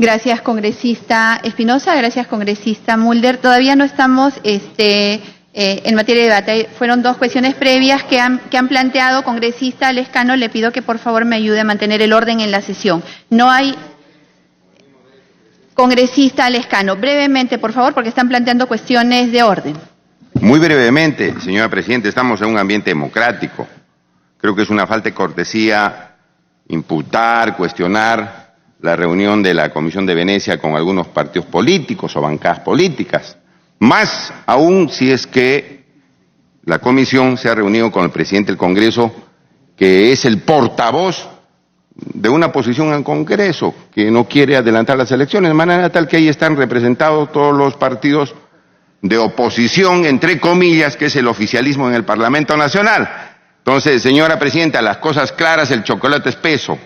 Gracias, congresista Espinosa. Gracias, congresista Mulder. Todavía no estamos en materia de debate. Fueron dos cuestiones previas que han planteado. Congresista Lescano, le pido que por favor me ayude a mantener el orden en la sesión. No hay... Congresista Lescano, brevemente, por favor, porque están planteando cuestiones de orden. Muy brevemente, señora Presidenta, estamos en un ambiente democrático. Creo que es una falta de cortesía imputar, cuestionar la reunión de la Comisión de Venecia con algunos partidos políticos o bancadas políticas. Más aún si es que la Comisión se ha reunido con el presidente del Congreso, que es el portavoz de una posición en Congreso, que no quiere adelantar las elecciones, de manera tal que ahí están representados todos los partidos de oposición, entre comillas, que es el oficialismo en el Parlamento Nacional. Entonces, señora Presidenta, las cosas claras, el chocolate espeso,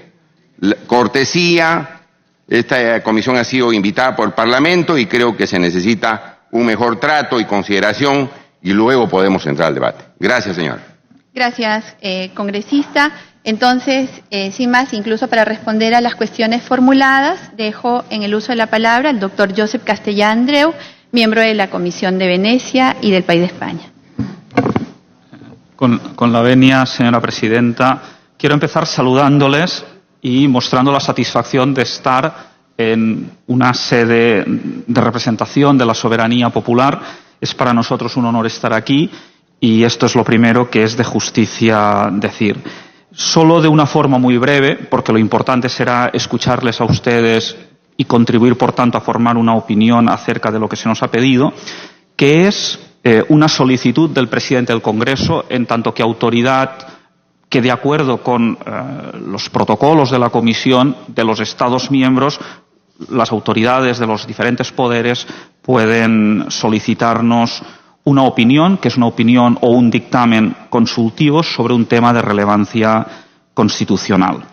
cortesía, esta comisión ha sido invitada por el Parlamento y creo que se necesita un mejor trato y consideración y luego podemos entrar al debate. Gracias, señora. Gracias, congresista. Entonces, sin más, incluso para responder a las cuestiones formuladas, dejo en el uso de la palabra al doctor Josep Castellà Andreu, miembro de la Comisión de Venecia y del País de España. Con la venia, señora presidenta, quiero empezar saludándoles y mostrando la satisfacción de estar en una sede de representación de la soberanía popular. Es para nosotros un honor estar aquí y esto es lo primero que es de justicia decir. Solo de una forma muy breve, porque lo importante será escucharles a ustedes y contribuir, por tanto, a formar una opinión acerca de lo que se nos ha pedido, que es una solicitud del presidente del Congreso en tanto que autoridad que, de acuerdo con los protocolos de la Comisión de los Estados miembros, las autoridades de los diferentes poderes pueden solicitarnos una opinión, que es una opinión o un dictamen consultivo sobre un tema de relevancia constitucional.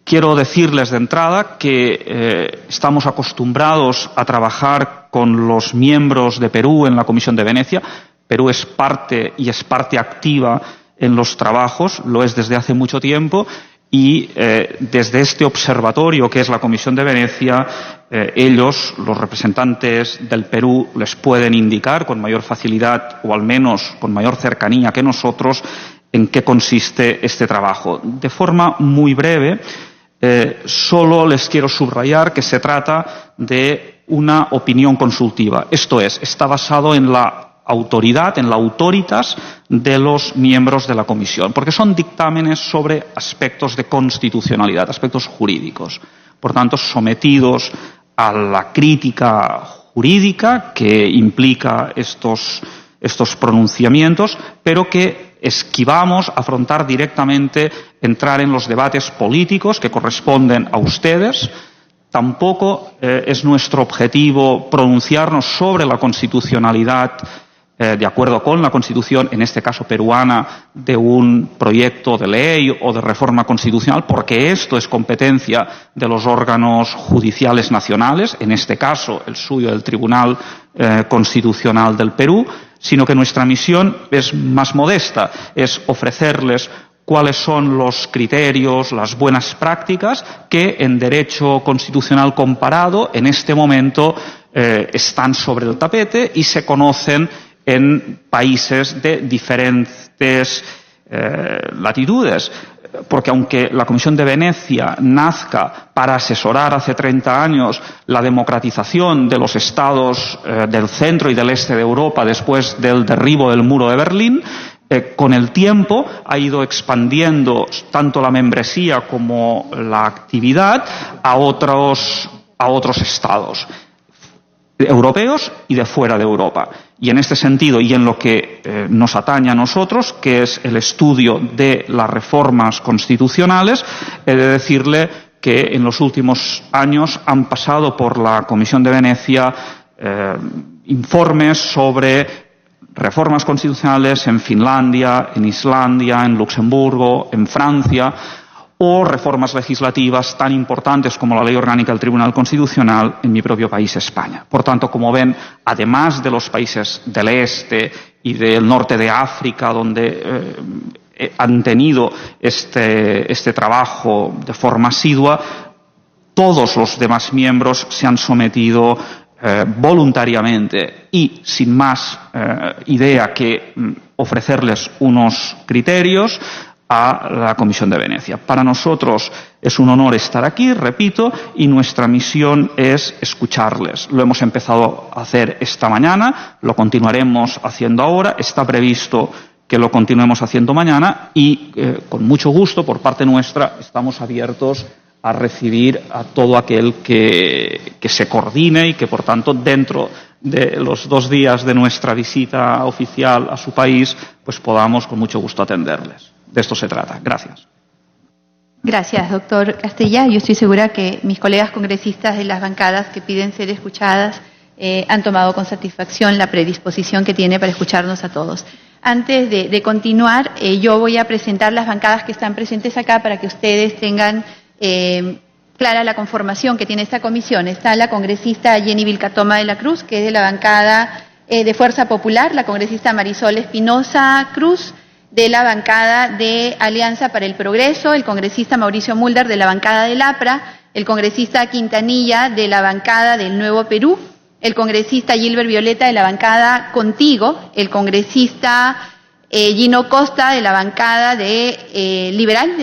Quiero decirles de entrada que estamos acostumbrados a trabajar con los miembros de Perú en la Comisión de Venecia. Perú es parte activa en los trabajos, lo es desde hace mucho tiempo, y desde este observatorio que es la Comisión de Venecia, ellos, los representantes del Perú, les pueden indicar con mayor facilidad o al menos con mayor cercanía que nosotros en qué consiste este trabajo. De forma muy breve, solo les quiero subrayar que se trata de una opinión consultiva. Esto es, está basado en la autoridad, en la autoritas de los miembros de la Comisión, porque son dictámenes sobre aspectos de constitucionalidad, aspectos jurídicos. Por tanto, sometidos a la crítica jurídica que implica estos pronunciamientos, pero que esquivamos afrontar directamente, entrar en los debates políticos que corresponden a ustedes. Tampoco es nuestro objetivo pronunciarnos sobre la constitucionalidad de acuerdo con la Constitución, en este caso peruana, de un proyecto de ley o de reforma constitucional, porque esto es competencia de los órganos judiciales nacionales, en este caso el suyo, el Tribunal Constitucional del Perú, sino que nuestra misión es más modesta, es ofrecerles cuáles son los criterios, las buenas prácticas que en derecho constitucional comparado en este momento están sobre el tapete y se conocen en países de diferentes latitudes. Porque aunque la Comisión de Venecia nazca para asesorar hace 30 años la democratización de los estados del centro y del este de Europa después del derribo del muro de Berlín, con el tiempo ha ido expandiendo tanto la membresía como la actividad a otros estados europeos y de fuera de Europa. Y en este sentido, y en lo que nos atañe a nosotros, que es el estudio de las reformas constitucionales, he de decirle que en los últimos años han pasado por la Comisión de Venecia informes sobre reformas constitucionales en Finlandia, en Islandia, en Luxemburgo, en Francia, o reformas legislativas tan importantes como la Ley Orgánica del Tribunal Constitucional en mi propio país, España. Por tanto, como ven, además de los países del este y del norte de África, donde han tenido este trabajo de forma asidua, todos los demás miembros se han sometido voluntariamente y sin más idea que ofrecerles unos criterios a la Comisión de Venecia. Para nosotros es un honor estar aquí, repito, y nuestra misión es escucharles. Lo hemos empezado a hacer esta mañana, lo continuaremos haciendo ahora, está previsto que lo continuemos haciendo mañana y con mucho gusto por parte nuestra estamos abiertos a recibir a todo aquel que se coordine y que, por tanto, dentro de los 2 días de nuestra visita oficial a su país, pues podamos con mucho gusto atenderles. De esto se trata. Gracias. Gracias, doctor Castella. Yo estoy segura que mis colegas congresistas de las bancadas que piden ser escuchadas han tomado con satisfacción la predisposición que tiene para escucharnos a todos. Antes de continuar, yo voy a presentar las bancadas que están presentes acá para que ustedes tengan clara la conformación que tiene esta comisión. Está la congresista Jenny Vilcatoma de la Cruz, que es de la bancada de Fuerza Popular, la congresista Marisol Espinosa Cruz, de la bancada de Alianza para el Progreso, el congresista Mauricio Mulder de la bancada del APRA, el congresista Quintanilla de la bancada del Nuevo Perú, el congresista Gilbert Violeta de la bancada Contigo, el congresista Gino Costa de la bancada Liberal,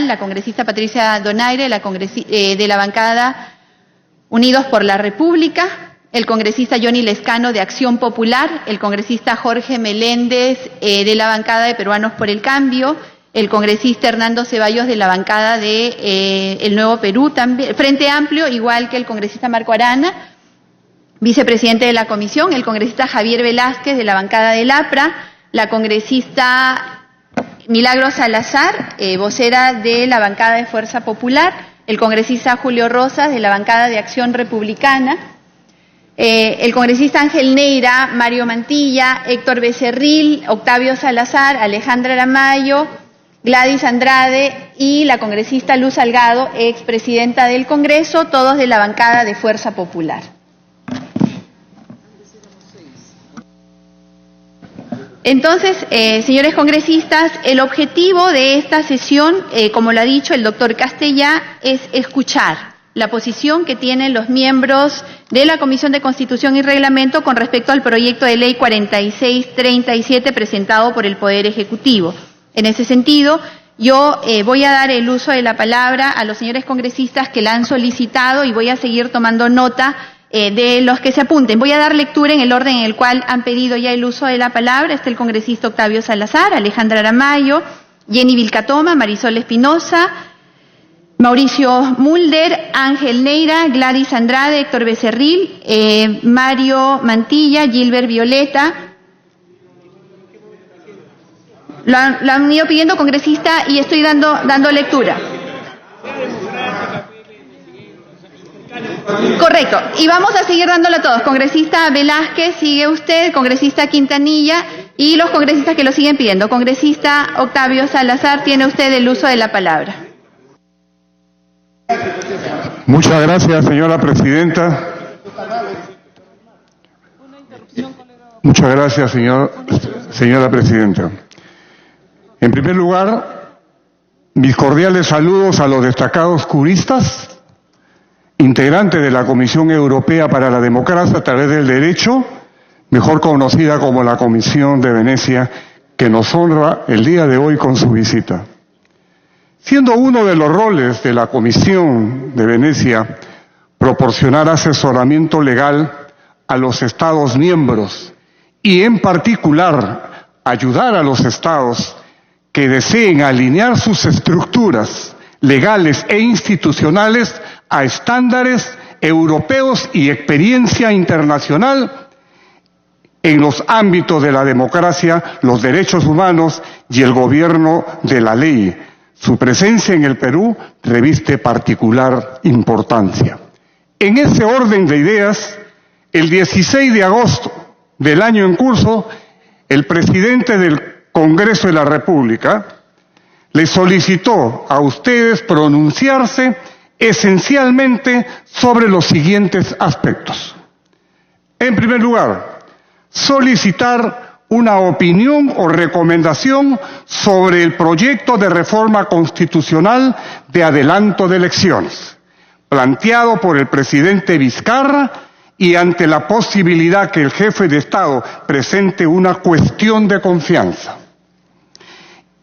la congresista Patricia Donaire de la bancada Unidos por la República, el congresista Johnny Lescano de Acción Popular, el congresista Jorge Meléndez de la bancada de Peruanos por el Cambio, el congresista Hernando Ceballos de la bancada de El Nuevo Perú, también, Frente Amplio, igual que el congresista Marco Arana, vicepresidente de la comisión, el congresista Javier Velázquez de la bancada del APRA, la congresista Milagros Salazar, vocera de la bancada de Fuerza Popular, el congresista Julio Rosas de la bancada de Acción Republicana, el congresista Ángel Neira, Mario Mantilla, Héctor Becerril, Octavio Salazar, Alejandra Aramayo, Gladys Andrade y la congresista Luz Salgado, expresidenta del Congreso, todos de la bancada de Fuerza Popular. Entonces, señores congresistas, el objetivo de esta sesión, como lo ha dicho el doctor Castella, es escuchar la posición que tienen los miembros de la Comisión de Constitución y Reglamento con respecto al proyecto de ley 4637 presentado por el Poder Ejecutivo. En ese sentido, yo voy a dar el uso de la palabra a los señores congresistas que la han solicitado y voy a seguir tomando nota de los que se apunten. Voy a dar lectura en el orden en el cual han pedido ya el uso de la palabra. Está el congresista Octavio Salazar, Alejandra Aramayo, Jenny Vilcatoma, Marisol Espinosa, Mauricio Mulder, Ángel Neira, Gladys Andrade, Héctor Becerril, Mario Mantilla, Gilbert Violeta. Lo han ido pidiendo, congresista, y estoy dando lectura. Correcto, y vamos a seguir dándole a todos. Congresista Velázquez, sigue usted, congresista Quintanilla y los congresistas que lo siguen pidiendo. Congresista Octavio Salazar, tiene usted el uso de la palabra. Muchas gracias, señora presidenta. Muchas gracias, señora presidenta. En primer lugar, mis cordiales saludos a los destacados juristas, integrantes de la Comisión Europea para la Democracia a través del Derecho, mejor conocida como la Comisión de Venecia, que nos honra el día de hoy con su visita. Siendo uno de los roles de la Comisión de Venecia proporcionar asesoramiento legal a los Estados miembros y, en particular, ayudar a los Estados que deseen alinear sus estructuras legales e institucionales a estándares europeos y experiencia internacional en los ámbitos de la democracia, los derechos humanos y el gobierno de la ley. Su presencia en el Perú reviste particular importancia. En ese orden de ideas, el 16 de agosto del año en curso, el presidente del Congreso de la República le solicitó a ustedes pronunciarse esencialmente sobre los siguientes aspectos. En primer lugar, solicitar una opinión o recomendación sobre el proyecto de reforma constitucional de adelanto de elecciones. planteado por el presidente Vizcarra y ante la posibilidad que el jefe de Estado presente una cuestión de confianza.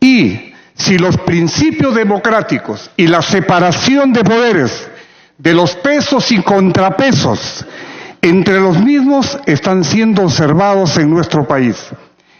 Y si los principios democráticos y la separación de poderes, de los pesos y contrapesos entre los mismos están siendo observados en nuestro país,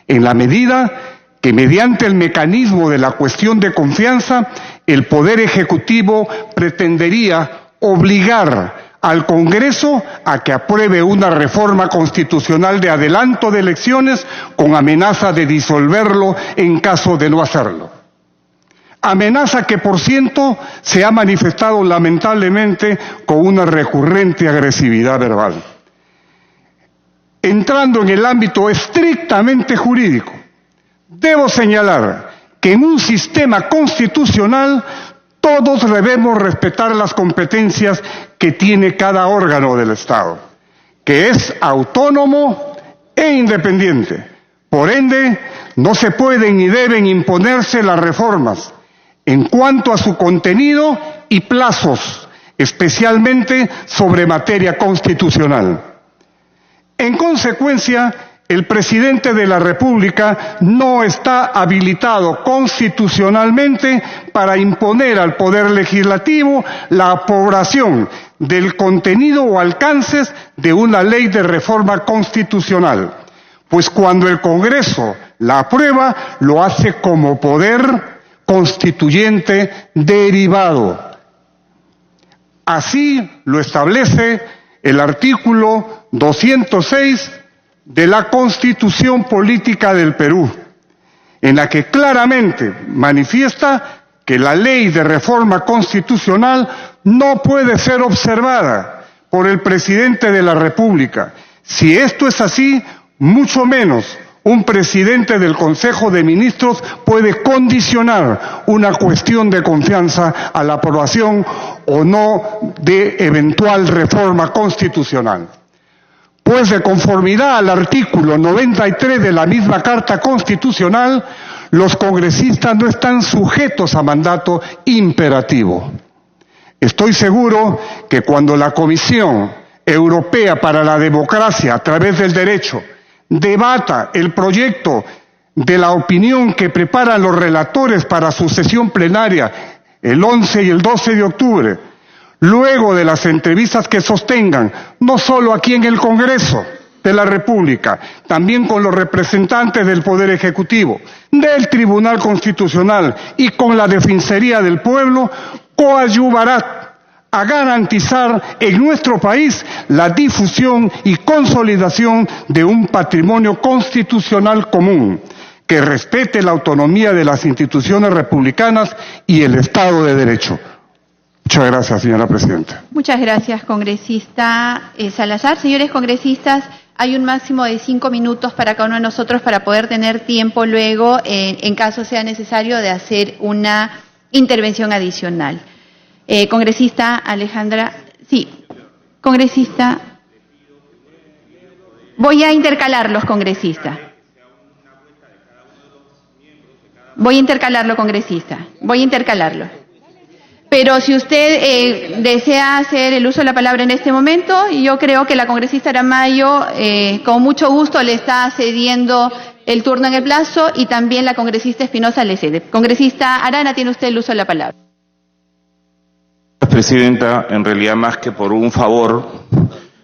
en la medida que mediante el mecanismo de la cuestión de confianza, el Poder Ejecutivo pretendería obligar al Congreso a que apruebe una reforma constitucional de adelanto de elecciones con amenaza de disolverlo en caso de no hacerlo. Amenaza que, por cierto, se ha manifestado lamentablemente con una recurrente agresividad verbal. Entrando en el ámbito estrictamente jurídico, debo señalar que en un sistema constitucional todos debemos respetar las competencias que tiene cada órgano del Estado, que es autónomo e independiente. Por ende, no se pueden ni deben imponerse las reformas en cuanto a su contenido y plazos, especialmente sobre materia constitucional. En consecuencia, el presidente de la República no está habilitado constitucionalmente para imponer al Poder Legislativo la aprobación del contenido o alcances de una ley de reforma constitucional, pues cuando el Congreso la aprueba, lo hace como poder constituyente derivado. Así lo establece el artículo 206 de la Constitución Política del Perú, en la que claramente manifiesta que la ley de reforma constitucional no puede ser observada por el presidente de la República. Si esto es así, mucho menos un presidente del Consejo de Ministros puede condicionar una cuestión de confianza a la aprobación o no de eventual reforma constitucional. Pues de conformidad al artículo 93 de la misma Carta Constitucional, los congresistas no están sujetos a mandato imperativo. Estoy seguro que cuando la Comisión Europea para la Democracia, a través del derecho, debata el proyecto de la opinión que preparan los relatores para su sesión plenaria el 11 y el 12 de octubre, luego de las entrevistas que sostengan, no solo aquí en el Congreso de la República, también con los representantes del Poder Ejecutivo, del Tribunal Constitucional y con la Defensoría del Pueblo, coadyuvará a garantizar en nuestro país la difusión y consolidación de un patrimonio constitucional común que respete la autonomía de las instituciones republicanas y el Estado de Derecho. Muchas gracias, señora presidenta. Muchas gracias, congresista Salazar. Señores congresistas, hay un máximo de 5 minutos para cada uno de nosotros para poder tener tiempo luego, en caso sea necesario, de hacer una intervención adicional. Congresista Alejandra, sí, congresista. Voy a intercalarlos, congresista. Voy a intercalarlo, congresista. Voy a intercalarlo. Pero si usted desea hacer el uso de la palabra en este momento, yo creo que la congresista Aramayo con mucho gusto le está cediendo el turno en el plazo y también la congresista Espinosa le cede. Congresista Arana, tiene usted el uso de la palabra. Presidenta, en realidad más que por un favor,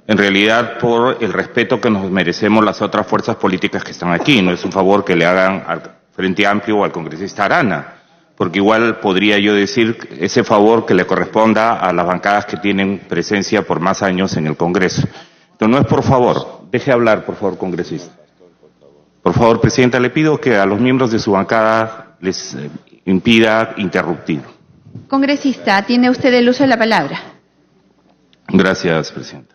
en realidad por el respeto que nos merecemos las otras fuerzas políticas que están aquí. No es un favor que le hagan al Frente Amplio o al congresista Arana, porque igual podría yo decir ese favor que le corresponda a las bancadas que tienen presencia por más años en el Congreso. Entonces no es por favor, deje hablar, por favor, congresista. Por favor, presidenta, le pido que a los miembros de su bancada les impida interrumpir. Congresista, tiene usted el uso de la palabra. Gracias, presidenta.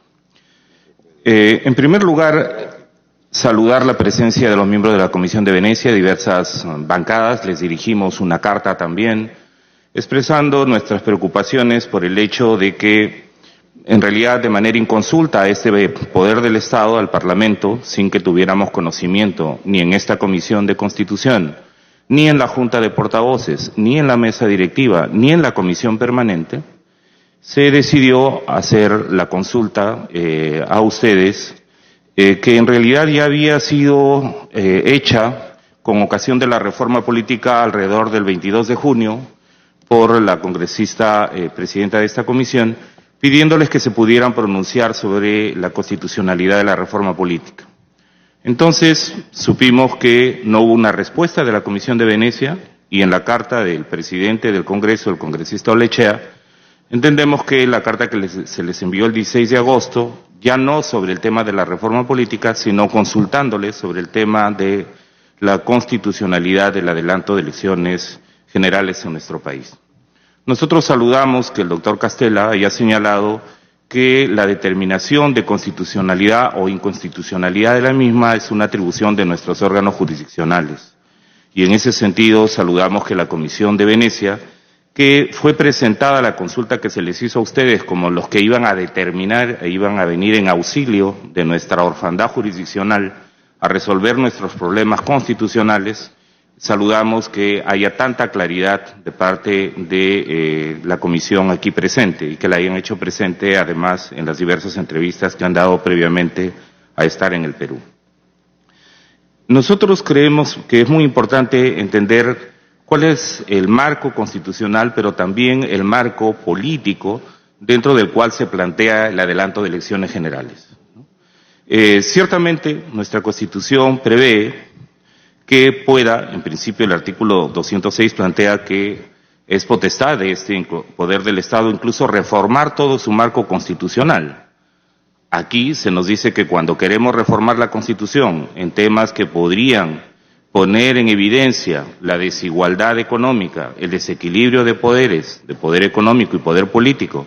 En primer lugar, saludar la presencia de los miembros de la Comisión de Venecia, diversas bancadas. Les dirigimos una carta también, expresando nuestras preocupaciones por el hecho de que, en realidad, de manera inconsulta a este poder del Estado, al Parlamento, sin que tuviéramos conocimiento ni en esta Comisión de Constitución, ni en la Junta de Portavoces, ni en la mesa directiva, ni en la comisión permanente, se decidió hacer la consulta a ustedes, que en realidad ya había sido hecha con ocasión de la reforma política alrededor del 22 de junio por la congresista presidenta de esta comisión, pidiéndoles que se pudieran pronunciar sobre la constitucionalidad de la reforma política. Entonces supimos que no hubo una respuesta de la Comisión de Venecia y en la carta del presidente del Congreso, el congresista Olechea, entendemos que la carta que se les envió el 16 de agosto, ya no sobre el tema de la reforma política, sino consultándoles sobre el tema de la constitucionalidad del adelanto de elecciones generales en nuestro país. Nosotros saludamos que el doctor Castella haya señalado que la determinación de constitucionalidad o inconstitucionalidad de la misma es una atribución de nuestros órganos jurisdiccionales. Y en ese sentido saludamos que la Comisión de Venecia, que fue presentada la consulta que se les hizo a ustedes como los que iban a determinar e iban a venir en auxilio de nuestra orfandad jurisdiccional a resolver nuestros problemas constitucionales, saludamos que haya tanta claridad de parte de la comisión aquí presente y que la hayan hecho presente además en las diversas entrevistas que han dado previamente a estar en el Perú. Nosotros creemos que es muy importante entender cuál es el marco constitucional, pero también el marco político dentro del cual se plantea el adelanto de elecciones generales. Ciertamente, nuestra Constitución prevé que pueda, en principio el artículo 206 plantea que es potestad de este poder del Estado incluso reformar todo su marco constitucional. Aquí se nos dice que cuando queremos reformar la Constitución en temas que podrían poner en evidencia la desigualdad económica, el desequilibrio de poderes, de poder económico y poder político,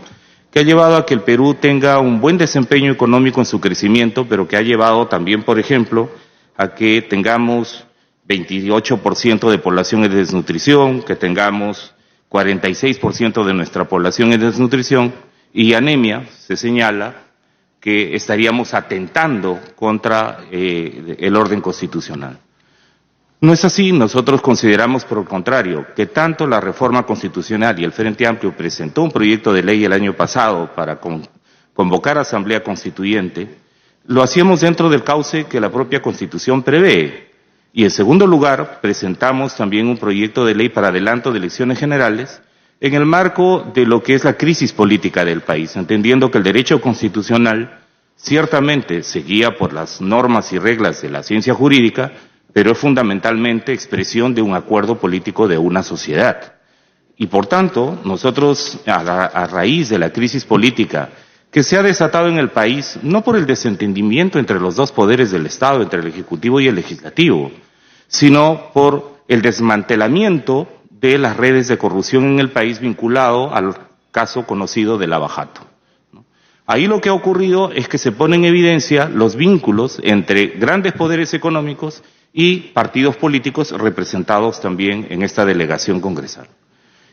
que ha llevado a que el Perú tenga un buen desempeño económico en su crecimiento, pero que ha llevado también, por ejemplo, a que tengamos 28% de población en desnutrición, que tengamos 46% de nuestra población en desnutrición y anemia, se señala que estaríamos atentando contra el orden constitucional. No es así, nosotros consideramos por el contrario que tanto la reforma constitucional y el Frente Amplio presentó un proyecto de ley el año pasado para convocar a asamblea constituyente, lo hacíamos dentro del cauce que la propia Constitución prevé. Y en segundo lugar, presentamos también un proyecto de ley para adelanto de elecciones generales en el marco de lo que es la crisis política del país, entendiendo que el derecho constitucional ciertamente se guía por las normas y reglas de la ciencia jurídica, pero es fundamentalmente expresión de un acuerdo político de una sociedad. Y por tanto, nosotros, a raíz de la crisis política que se ha desatado en el país, no por el desentendimiento entre los dos poderes del Estado, entre el Ejecutivo y el Legislativo, sino por el desmantelamiento de las redes de corrupción en el país vinculado al caso conocido de Lava-Jato. Ahí lo que ha ocurrido es que se pone en evidencia los vínculos entre grandes poderes económicos y partidos políticos representados también en esta delegación congresal.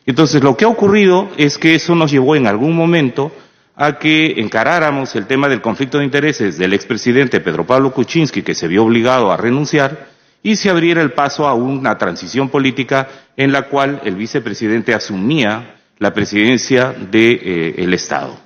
Entonces, lo que ha ocurrido es que eso nos llevó en algún momento a que encaráramos el tema del conflicto de intereses del expresidente Pedro Pablo Kuczynski, que se vio obligado a renunciar, y se abriera el paso a una transición política en la cual el vicepresidente asumía la presidencia del Estado.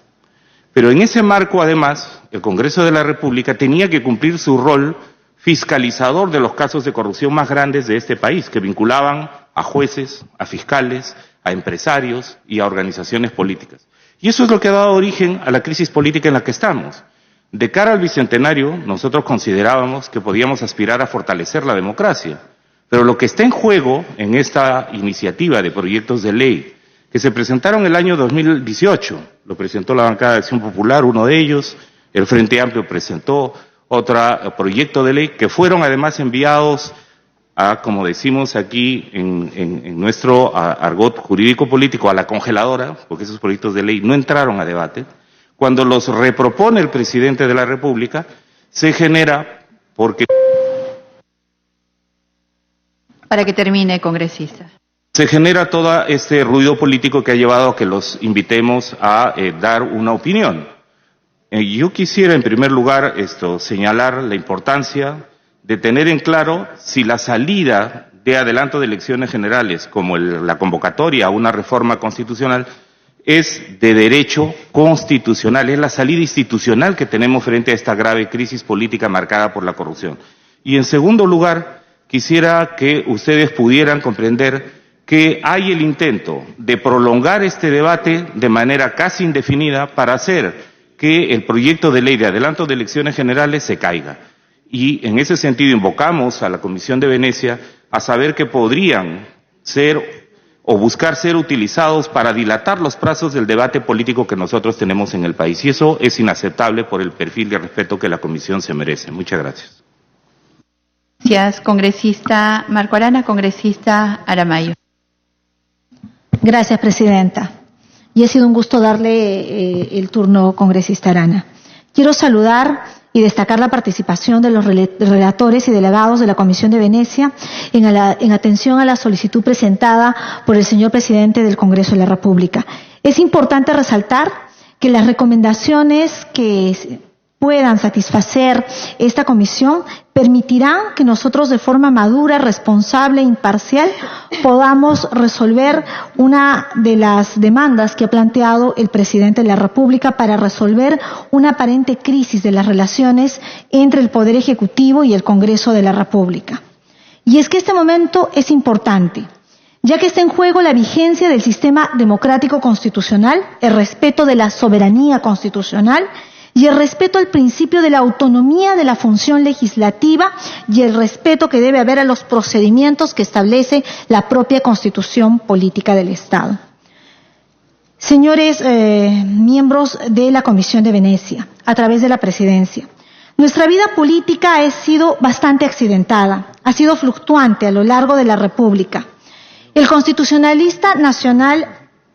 Pero en ese marco, además, el Congreso de la República tenía que cumplir su rol fiscalizador de los casos de corrupción más grandes de este país, que vinculaban a jueces, a fiscales, a empresarios y a organizaciones políticas. Y eso es lo que ha dado origen a la crisis política en la que estamos. De cara al bicentenario, nosotros considerábamos que podíamos aspirar a fortalecer la democracia, pero lo que está en juego en esta iniciativa de proyectos de ley que se presentaron el año 2018, lo presentó la bancada de Acción Popular, uno de ellos, el Frente Amplio presentó otro proyecto de ley que fueron además enviados a, como decimos aquí en nuestro argot jurídico político, a la congeladora, porque esos proyectos de ley no entraron a debate. Cuando los repropone el presidente de la República, se genera porque... Para que termine, congresista. Se genera todo este ruido político que ha llevado a que los invitemos a dar una opinión. Yo quisiera, en primer lugar, señalar la importancia de tener en claro si la salida de adelanto de elecciones generales, como la convocatoria a una reforma constitucional, es de derecho constitucional, es la salida institucional que tenemos frente a esta grave crisis política marcada por la corrupción. Y en segundo lugar, quisiera que ustedes pudieran comprender que hay el intento de prolongar este debate de manera casi indefinida para hacer que el proyecto de ley de adelanto de elecciones generales se caiga. Y en ese sentido invocamos a la Comisión de Venecia a saber que podrían ser o buscar ser utilizados para dilatar los plazos del debate político que nosotros tenemos en el país. Y eso es inaceptable por el perfil de respeto que la Comisión se merece. Muchas gracias. Gracias, congresista Marco Arana, congresista Aramayo. Gracias, presidenta. Y ha sido un gusto darle el turno, congresista Arana. Quiero saludar y destacar la participación de los relatores y delegados de la Comisión de Venecia en atención a la solicitud presentada por el señor presidente del Congreso de la República. Es importante resaltar que las recomendaciones que puedan satisfacer esta comisión permitirán que nosotros de forma madura, responsable e imparcial podamos resolver una de las demandas que ha planteado el presidente de la República para resolver una aparente crisis de las relaciones entre el Poder Ejecutivo y el Congreso de la República. Y es que este momento es importante, ya que está en juego la vigencia del sistema democrático constitucional, el respeto de la soberanía constitucional y el respeto al principio de la autonomía de la función legislativa y el respeto que debe haber a los procedimientos que establece la propia Constitución Política del Estado. Señores miembros de la Comisión de Venecia, a través de la Presidencia, nuestra vida política ha sido bastante accidentada, ha sido fluctuante a lo largo de la República. El constitucionalista nacional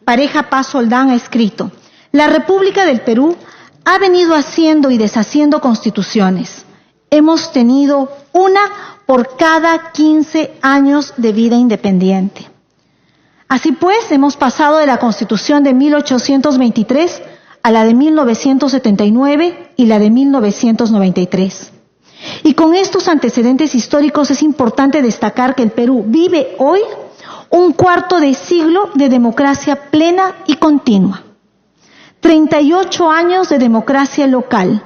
Pareja Paz Soldán ha escrito: la República del Perú ha venido haciendo y deshaciendo constituciones. Hemos tenido una por cada 15 años de vida independiente. Así pues, hemos pasado de la Constitución de 1823 a la de 1979 y la de 1993. Y con estos antecedentes históricos es importante destacar que el Perú vive hoy un cuarto de siglo de democracia plena y continua. 38 años de democracia local.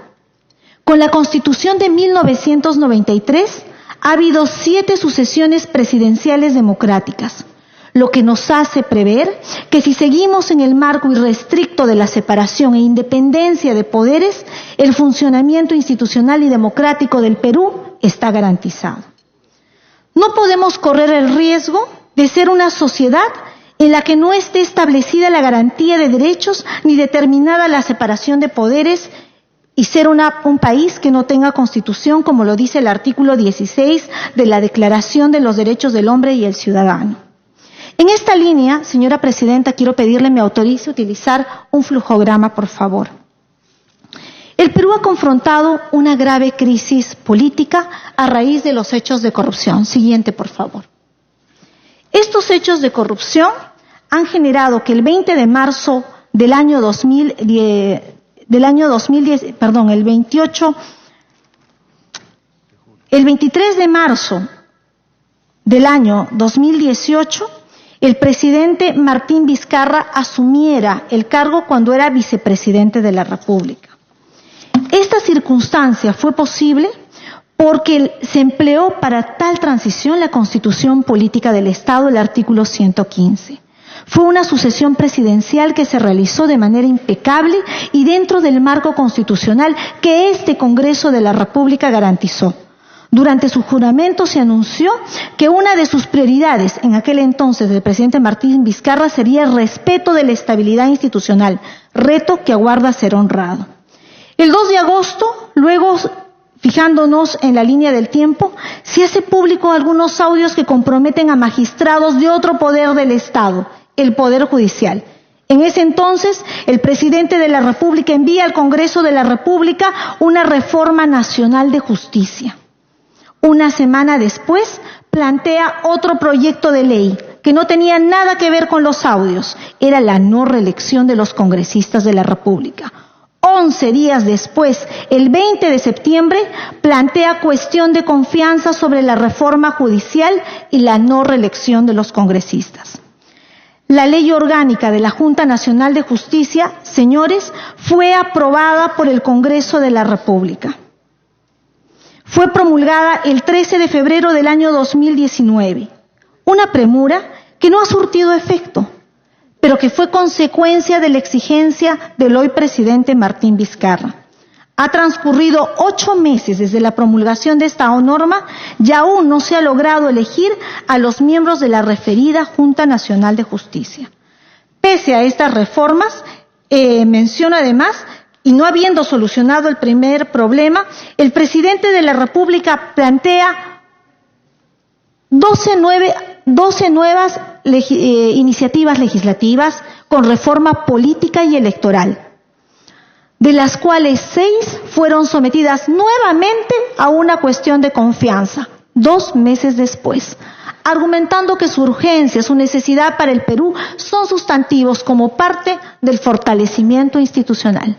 Con la Constitución de 1993 ha habido 7 sucesiones presidenciales democráticas, lo que nos hace prever que si seguimos en el marco irrestricto de la separación e independencia de poderes, el funcionamiento institucional y democrático del Perú está garantizado. No podemos correr el riesgo de ser una sociedad en la que no esté establecida la garantía de derechos ni determinada la separación de poderes y ser un país que no tenga constitución, como lo dice el artículo 16 de la Declaración de los Derechos del Hombre y el Ciudadano. En esta línea, señora presidenta, quiero pedirle me autorice utilizar un flujograma, por favor. El Perú ha confrontado una grave crisis política a raíz de los hechos de corrupción. Siguiente, por favor. Estos hechos de corrupción han generado que el 20 de marzo del año 2010, el 23 de marzo del año 2018, el presidente Martín Vizcarra asumiera el cargo cuando era vicepresidente de la República. Esta circunstancia fue posible porque se empleó para tal transición la Constitución Política del Estado, el artículo 115. Fue una sucesión presidencial que se realizó de manera impecable y dentro del marco constitucional que este Congreso de la República garantizó. Durante su juramento se anunció que una de sus prioridades en aquel entonces del presidente Martín Vizcarra sería el respeto de la estabilidad institucional, reto que aguarda ser honrado. El 2 de agosto, luego, fijándonos en la línea del tiempo, se hace público algunos audios que comprometen a magistrados de otro poder del Estado, el Poder Judicial. En ese entonces, el presidente de la República envía al Congreso de la República una reforma nacional de justicia. Una semana después, plantea otro proyecto de ley que no tenía nada que ver con los audios. Era la no reelección de los congresistas de la República. 11 días después, el 20 de septiembre, plantea cuestión de confianza sobre la reforma judicial y la no reelección de los congresistas. La Ley Orgánica de la Junta Nacional de Justicia, señores, fue aprobada por el Congreso de la República. Fue promulgada el 13 de febrero del año 2019. Una premura que no ha surtido efecto, pero que fue consecuencia de la exigencia del hoy presidente Martín Vizcarra. Ha transcurrido 8 meses desde la promulgación de esta norma y aún no se ha logrado elegir a los miembros de la referida Junta Nacional de Justicia. Pese a estas reformas, menciono además, y no habiendo solucionado el primer problema, el presidente de la República plantea 12 nuevas iniciativas legislativas con reforma política y electoral, de las cuales 6 fueron sometidas nuevamente a una cuestión de confianza, 2 meses después, argumentando que su urgencia, su necesidad para el Perú son sustantivos como parte del fortalecimiento institucional.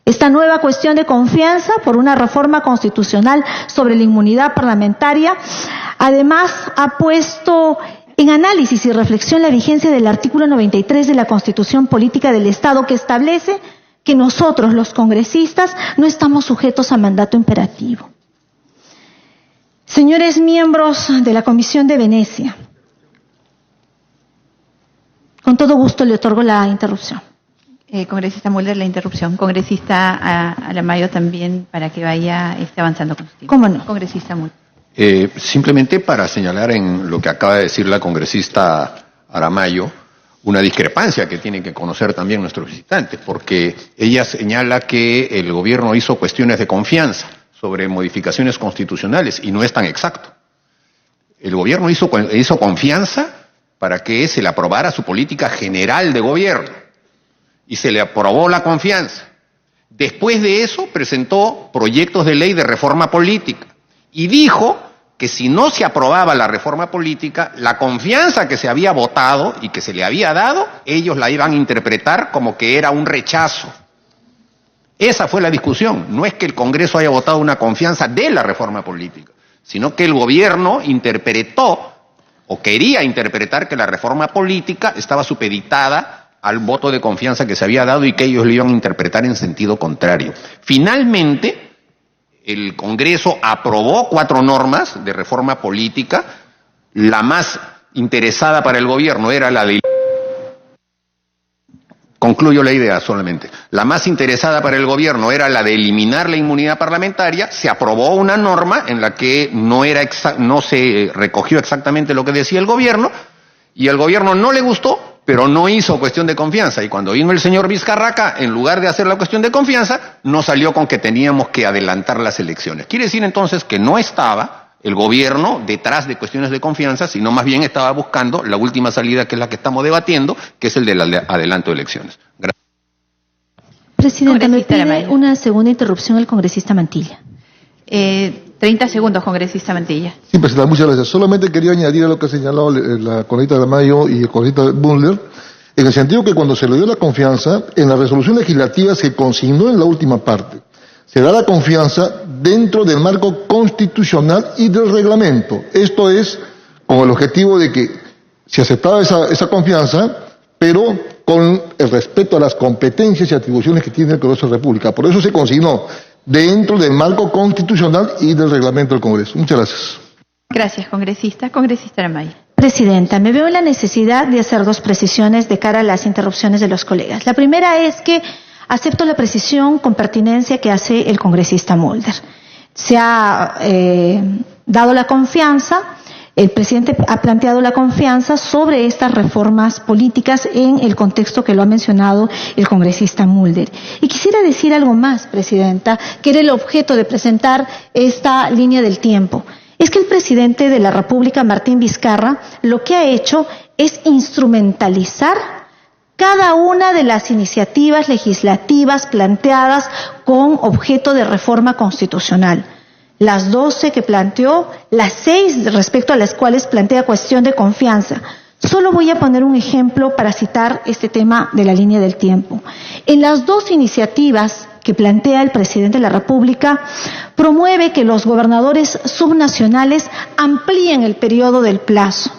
Esta nueva cuestión de confianza por una reforma constitucional sobre la inmunidad parlamentaria, además ha puesto en análisis y reflexión la vigencia del artículo 93 de la Constitución Política del Estado, que establece que nosotros, los congresistas, no estamos sujetos a mandato imperativo. Señores miembros de la Comisión de Venecia, con todo gusto le otorgo la interrupción. Congresista Mulder, la interrupción. Congresista Aramayo también, para que vaya avanzando con su tiempo. ¿Cómo no? Congresista Mulder. Simplemente para señalar en lo que acaba de decir la congresista Aramayo, una discrepancia que tienen que conocer también nuestros visitantes, porque ella señala que el gobierno hizo cuestiones de confianza sobre modificaciones constitucionales, y no es tan exacto. El gobierno hizo confianza para que se le aprobara su política general de gobierno, y se le aprobó la confianza. Después de eso presentó proyectos de ley de reforma política, y dijo que si no se aprobaba la reforma política, la confianza que se había votado y que se le había dado, ellos la iban a interpretar como que era un rechazo. Esa fue la discusión. No es que el Congreso haya votado una confianza de la reforma política, sino que el gobierno interpretó o quería interpretar que la reforma política estaba supeditada al voto de confianza que se había dado y que ellos lo iban a interpretar en sentido contrario. Finalmente, el Congreso aprobó 4 normas de reforma política. La más interesada para el gobierno era la de... Concluyo la idea solamente. La más interesada para el gobierno era la de eliminar la inmunidad parlamentaria. Se aprobó una norma en la que no se recogió exactamente lo que decía el gobierno, y al gobierno no le gustó, pero no hizo cuestión de confianza. Y cuando vino el señor Vizcarra, en lugar de hacer la cuestión de confianza, nos salió con que teníamos que adelantar las elecciones. Quiere decir entonces que no estaba el gobierno detrás de cuestiones de confianza, sino más bien estaba buscando la última salida, que es la que estamos debatiendo, que es el del adelanto de elecciones. Gracias. Presidenta, me pide una segunda interrupción el congresista Mantilla. 30 segundos, congresista Mantilla. Sí, presidenta, muchas gracias. Solamente quería añadir a lo que ha señalado la congresista Aramayo y el congresista Mulder, en el sentido que cuando se le dio la confianza, en la resolución legislativa se consignó en la última parte, se da la confianza dentro del marco constitucional y del reglamento. Esto es con el objetivo de que se aceptaba esa confianza, pero con el respeto a las competencias y atribuciones que tiene el Congreso de la República. Por eso se consignó dentro del marco constitucional y del reglamento del Congreso. Muchas gracias. Gracias, congresista. Congresista Aramayo. Presidenta, me veo en la necesidad de hacer 2 precisiones de cara a las interrupciones de los colegas. La primera es que acepto la precisión con pertinencia que hace el congresista Mulder. Se ha dado la confianza, el presidente ha planteado la confianza sobre estas reformas políticas en el contexto que lo ha mencionado el congresista Mulder. Y quisiera decir algo más, presidenta, que era el objeto de presentar esta línea del tiempo. Es que el presidente de la República, Martín Vizcarra, lo que ha hecho es instrumentalizar cada una de las iniciativas legislativas planteadas con objeto de reforma constitucional. Las 12 que planteó, las 6 respecto a las cuales plantea cuestión de confianza. Solo voy a poner un ejemplo para citar este tema de la línea del tiempo. En las 2 iniciativas que plantea el presidente de la República, promueve que los gobernadores subnacionales amplíen el periodo del plazo.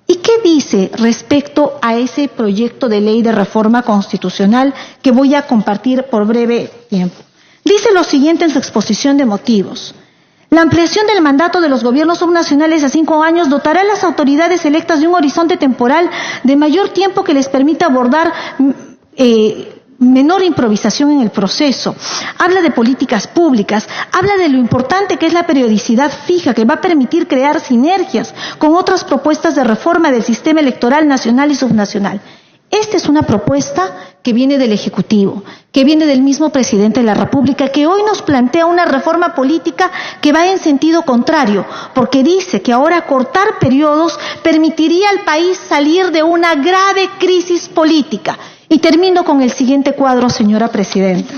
¿Y qué ¿qué dice respecto a ese proyecto de ley de reforma constitucional que voy a compartir por breve tiempo? Dice lo siguiente en su exposición de motivos. La ampliación del mandato de los gobiernos subnacionales a 5 años dotará a las autoridades electas de un horizonte temporal de mayor tiempo que les permita abordar menor improvisación en el proceso. Habla de políticas públicas, habla de lo importante que es la periodicidad fija que va a permitir crear sinergias con otras propuestas de reforma del sistema electoral nacional y subnacional. Esta es una propuesta que viene del Ejecutivo, que viene del mismo presidente de la República, que hoy nos plantea una reforma política que va en sentido contrario, porque dice que ahora cortar periodos permitiría al país salir de una grave crisis política. Y termino con el siguiente cuadro, señora presidenta.